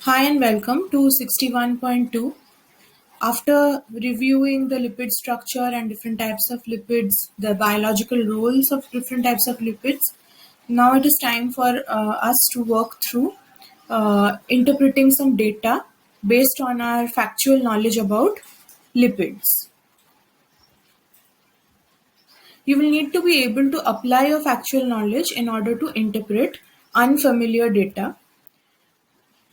Hi and welcome to 61.2. After reviewing the lipid structure and different types of lipids, the biological roles of different types of lipids, now it is time for us to work through interpreting some data based on our factual knowledge about lipids. You will need to be able to apply your factual knowledge in order to interpret unfamiliar data.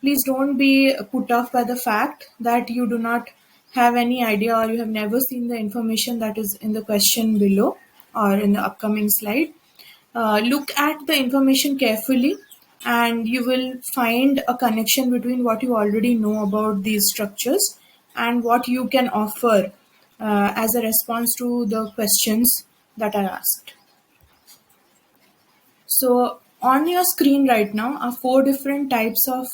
Please don't be put off by the fact that you do not have any idea or you have never seen the information that is in the question below or in the upcoming slide. Look at the information carefully and you will find a connection between what you already know about these structures and what you can offer as a response to the questions that are asked. So on your screen right now are four different types of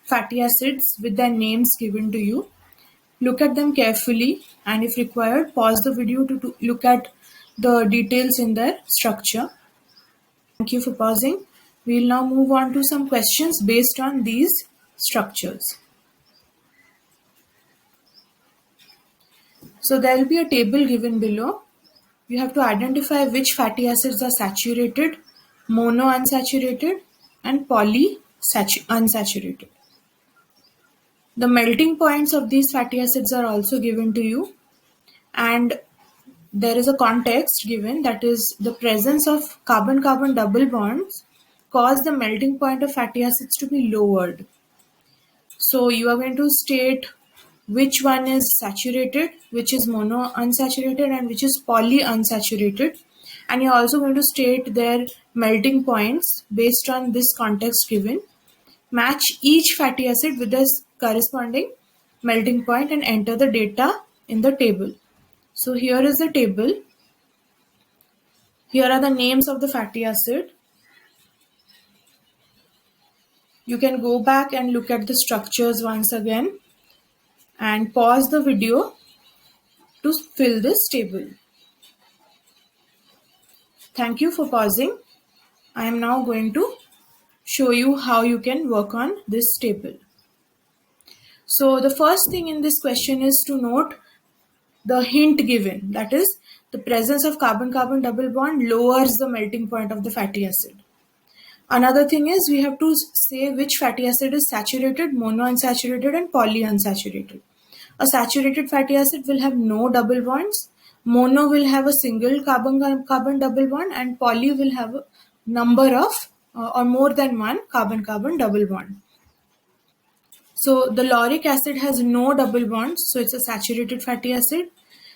fatty acids with their names given to you. Look at them carefully and if required, pause the video to look at the details in their structure. Thank you for pausing. We'll now move on to some questions based on these structures. So there will be a table given below. You have to identify which fatty acids are saturated, monounsaturated, and polyunsaturated. The melting points of these fatty acids are also given to you, and there is a context given, that is the presence of carbon-carbon double bonds cause the melting point of fatty acids to be lowered. So you are going to state which one is saturated, which is monounsaturated, and which is polyunsaturated. And you're also going to state their melting points based on this context given. Match each fatty acid with its corresponding melting point and enter the data in the table. So here is the table. Here are the names of the fatty acid. You can go back and look at the structures once again and pause the video to fill this table. Thank you for pausing. I am now going to show you how you can work on this table. So the first thing in this question is to note the hint given, that is the presence of carbon-carbon double bond lowers the melting point of the fatty acid. Another thing is we have to say which fatty acid is saturated, monounsaturated, and polyunsaturated. A saturated fatty acid will have no double bonds, mono will have a single carbon-carbon double bond, and poly will have a number of or more than one carbon-carbon double bond. So the lauric acid has no double bonds, so it's a saturated fatty acid.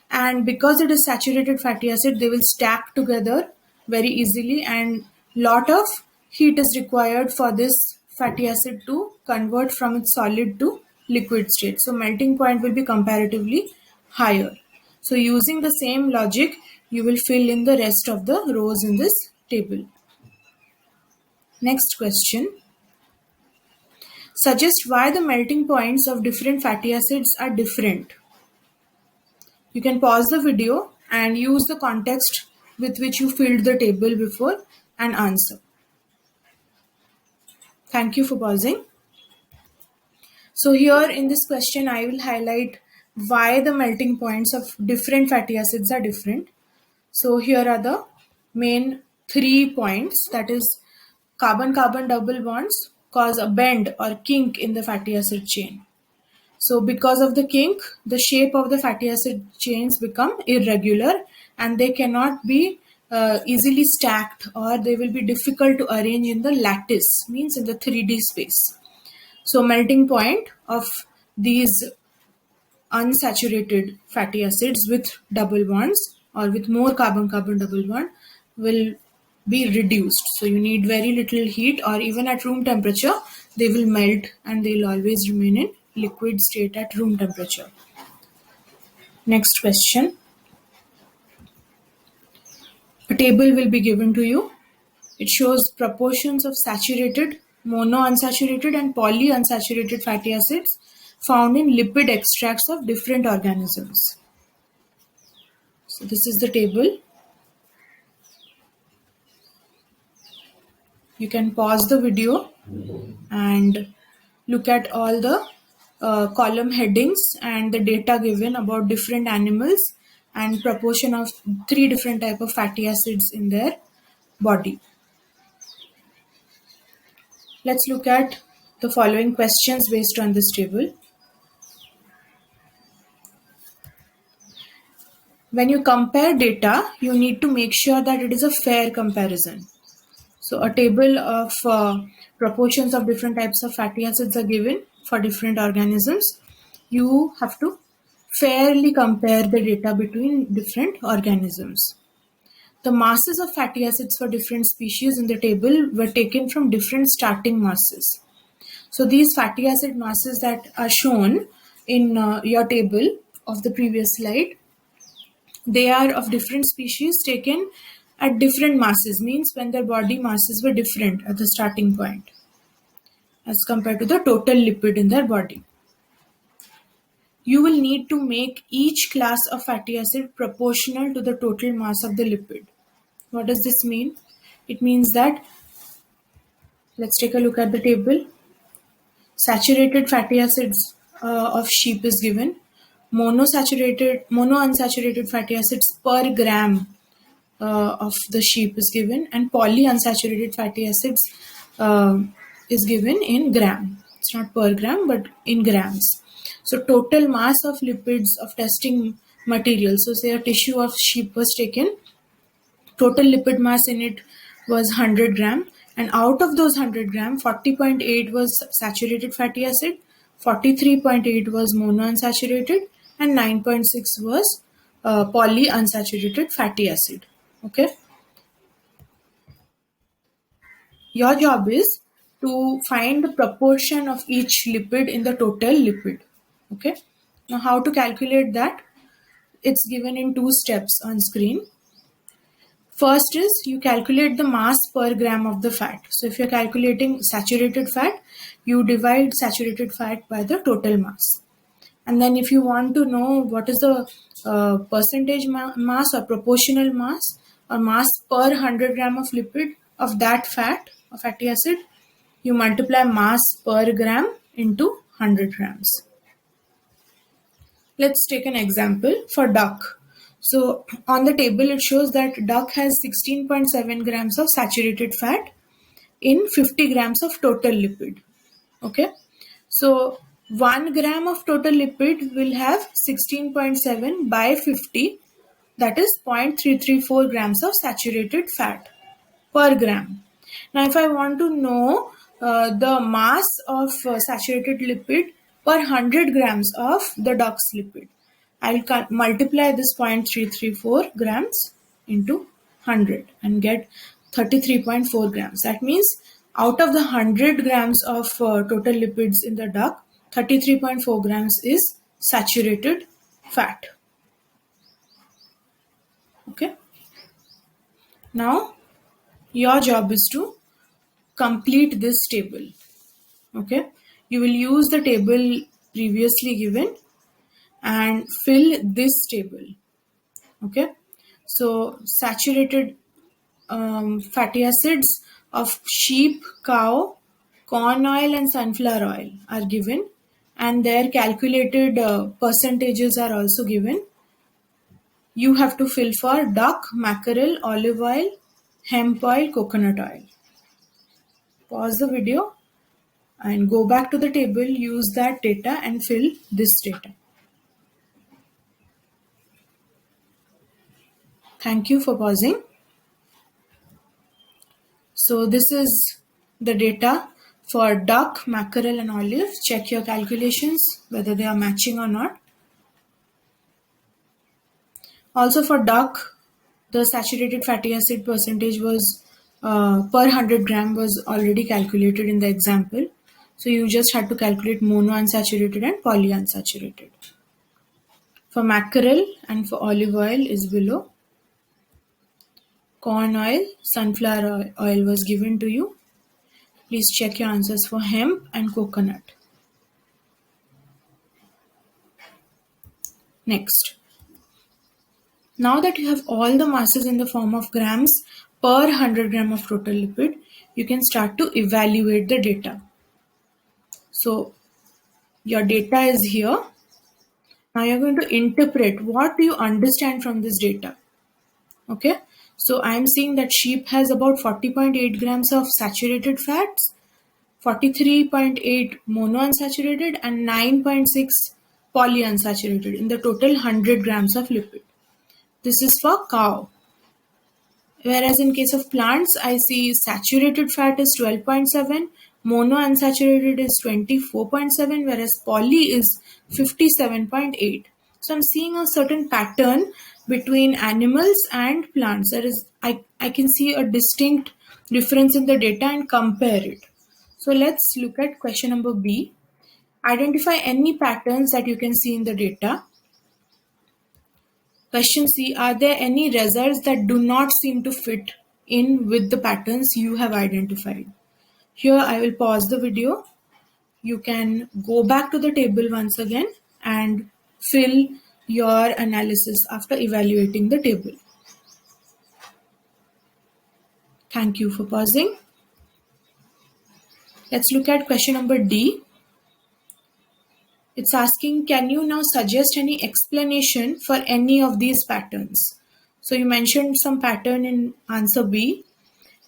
And because it is saturated fatty acid, they will stack together very easily and lot of heat is required for this fatty acid to convert from its solid to liquid state. So melting point will be comparatively higher. So using the same logic, you will fill in the rest of the rows in this table. Next question. Suggest why the melting points of different fatty acids are different. You can pause the video and use the context with which you filled the table before and answer. Thank you for pausing. So here in this question, I will highlight why the melting points of different fatty acids are different. So here are the main 3 points, that is carbon-carbon double bonds cause a bend or kink in the fatty acid chain. So because of the kink, the shape of the fatty acid chains become irregular and they cannot be easily stacked, or they will be difficult to arrange in the lattice, means in the 3D space. So melting point of these unsaturated fatty acids with double bonds or with more carbon-carbon double bond will be reduced. So you need very little heat, or even at room temperature, they will melt and they will always remain in liquid state at room temperature. Next question. A table will be given to you. It shows proportions of saturated, monounsaturated, and polyunsaturated fatty acids found in lipid extracts of different organisms. So this is the table. You can pause the video and look at all the column headings and the data given about different animals and proportion of 3 different type of fatty acids in their body. Let's look at the following questions based on this table. When you compare data, you need to make sure that it is a fair comparison. So a table of proportions of different types of fatty acids are given for different organisms. You have to fairly compare the data between different organisms. The masses of fatty acids for different species in the table were taken from different starting masses. So these fatty acid masses that are shown in your table of the previous slide, they are of different species taken at different masses, means when their body masses were different at the starting point as compared to the total lipid in their body. You will need to make each class of fatty acid proportional to the total mass of the lipid. What does this mean? It means that, let's take a look at the table. Saturated fatty acids of sheep is given. Monounsaturated fatty acids per gram of the sheep is given, and polyunsaturated fatty acids is given in gram. It's not per gram but in grams. So total mass of lipids of testing material, so say a tissue of sheep was taken, total lipid mass in it was 100 gram, and out of those 100 gram, 40.8 was saturated fatty acid, 43.8 was monounsaturated, and 9.6 was polyunsaturated fatty acid. Okay. Your job is to find the proportion of each lipid in the total lipid. Okay. Now how to calculate that? It's given in 2 steps on screen. First is you calculate the mass per gram of the fat. So if you're calculating saturated fat, you divide saturated fat by the total mass. And then if you want to know what is the percentage mass or proportional mass or mass per 100 gram of lipid of that fat or fatty acid, you multiply mass per gram into 100 grams. Let's take an example for duck. So on the table it shows that duck has 16.7 grams of saturated fat in 50 grams of total lipid. Okay. So 1 gram of total lipid will have 16.7 by 50, that is 0.334 grams of saturated fat per gram. Now if I want to know the mass of saturated lipid per 100 grams of the duck's lipid, I'll multiply this 0.334 grams into 100 and get 33.4 grams. That means out of the 100 grams of total lipids in the duck, 33.4 grams is saturated fat. Okay. Now your job is to complete this table. Okay. You will use the table previously given and fill this table. Okay. So saturated fatty acids of sheep, cow, corn oil and sunflower oil are given, and their calculated percentages are also given. You have to fill for duck, mackerel, olive oil, hemp oil, coconut oil. Pause the video and go back to the table, use that data and fill this data. Thank you for pausing. So this is the data for duck, mackerel and olive. Check your calculations whether they are matching or not. Also for duck, the saturated fatty acid percentage was per 100 gram was already calculated in the example. So you just had to calculate monounsaturated and polyunsaturated. For mackerel and for olive oil is below. Corn oil, sunflower oil was given to you. Please check your answers for hemp and coconut. Next. Now that you have all the masses in the form of grams per 100 gram of total lipid, you can start to evaluate the data. So your data is here. Now you're going to interpret what do you understand from this data. Okay, so I'm seeing that sheep has about 40.8 grams of saturated fats, 43.8 monounsaturated, and 9.6 polyunsaturated in the total 100 grams of lipid. This is for cow. Whereas in case of plants, I see saturated fat is 12.7, monounsaturated is 24.7, whereas poly is 57.8. So I'm seeing a certain pattern between animals and plants. There is I can see a distinct difference in the data and compare it. So let's look at question number B. Identify any patterns that you can see in the data. Question C. Are there any results that do not seem to fit in with the patterns you have identified? Here I will pause the video. You can go back to the table once again and fill your analysis after evaluating the table. Thank you for pausing. Let's look at question number D. It's asking, can you now suggest any explanation for any of these patterns? So you mentioned some pattern in answer B,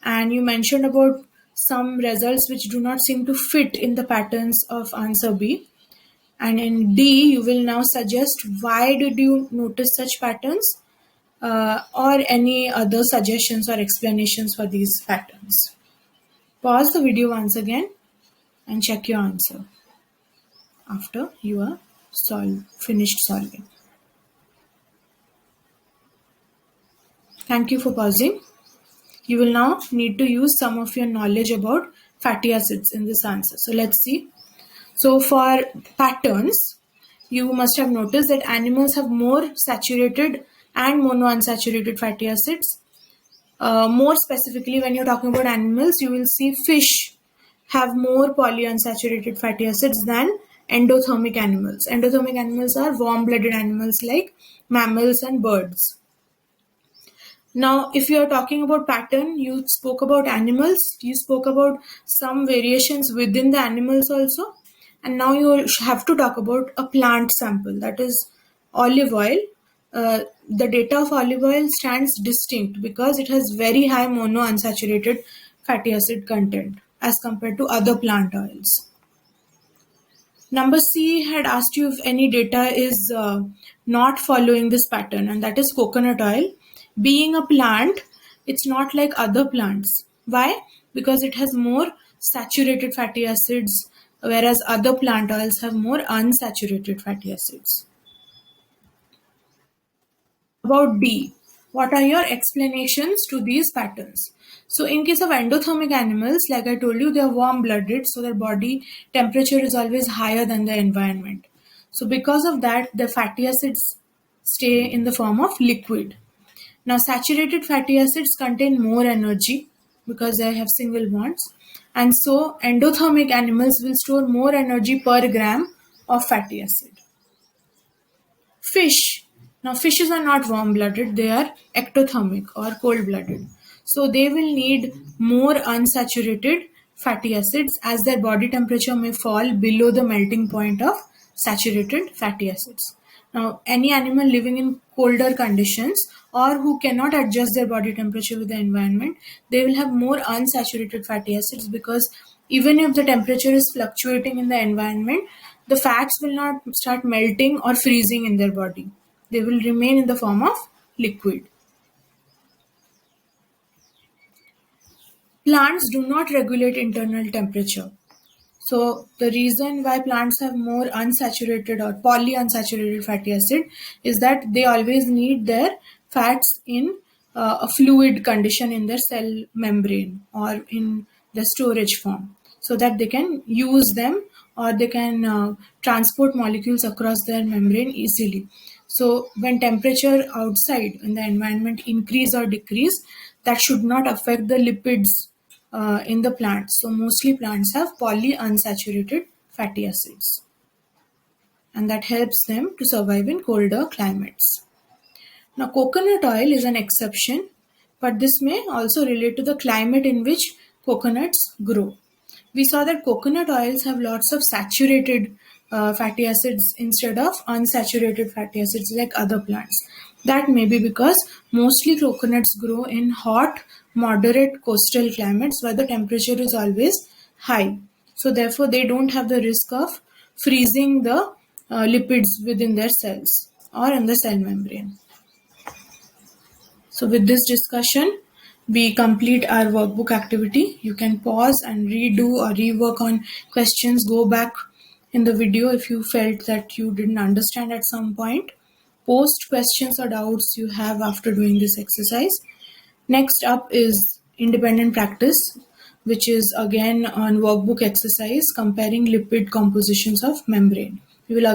and you mentioned about some results which do not seem to fit in the patterns of answer B. And in D, you will now suggest why did you notice such patterns, or any other suggestions or explanations for these patterns. Pause the video once again and check your answer after you are finished solving. Thank you for pausing. You will now need to use some of your knowledge about fatty acids in this answer. So let's see. So for patterns, you must have noticed that animals have more saturated and monounsaturated fatty acids. More specifically, when you're talking about animals, you will see fish have more polyunsaturated fatty acids than endothermic animals. Endothermic animals are warm-blooded animals like mammals and birds. Now, if you are talking about pattern, you spoke about animals, you spoke about some variations within the animals also, and now you have to talk about a plant sample, that is olive oil. The data of olive oil stands distinct because it has very high monounsaturated fatty acid content as compared to other plant oils. Number C had asked you if any data is not following this pattern, and that is coconut oil. Being a plant, it's not like other plants. Why? Because it has more saturated fatty acids, whereas other plant oils have more unsaturated fatty acids. About D, what are your explanations to these patterns? So in case of endothermic animals, like I told you, they are warm-blooded, so their body temperature is always higher than the environment. So because of that, the fatty acids stay in the form of liquid. Now saturated fatty acids contain more energy because they have single bonds, and so endothermic animals will store more energy per gram of fatty acid. Fish. Now, fishes are not warm-blooded, they are ectothermic or cold-blooded. So, they will need more unsaturated fatty acids as their body temperature may fall below the melting point of saturated fatty acids. Now, any animal living in colder conditions or who cannot adjust their body temperature with the environment, they will have more unsaturated fatty acids because even if the temperature is fluctuating in the environment, the fats will not start melting or freezing in their body. They will remain in the form of liquid. Plants do not regulate internal temperature. So the reason why plants have more unsaturated or polyunsaturated fatty acid is that they always need their fats in a fluid condition in their cell membrane or in the storage form, so that they can use them or they can transport molecules across their membrane easily. So when temperature outside in the environment increase or decrease, that should not affect the lipids in the plants. So mostly plants have polyunsaturated fatty acids, and that helps them to survive in colder climates. Now coconut oil is an exception, but this may also relate to the climate in which coconuts grow. we saw that coconut oils have lots of saturated fatty acids instead of unsaturated fatty acids like other plants. That may be because mostly coconuts grow in hot, moderate coastal climates where the temperature is always high. So therefore, they don't have the risk of freezing the lipids within their cells or in the cell membrane. So with this discussion, we complete our workbook activity. You can pause and redo or rework on questions. Go back in the video if you felt that you didn't understand at some point. Post questions or doubts you have after doing this exercise. Next up is independent practice, which is again on workbook exercise comparing lipid compositions of membrane. We will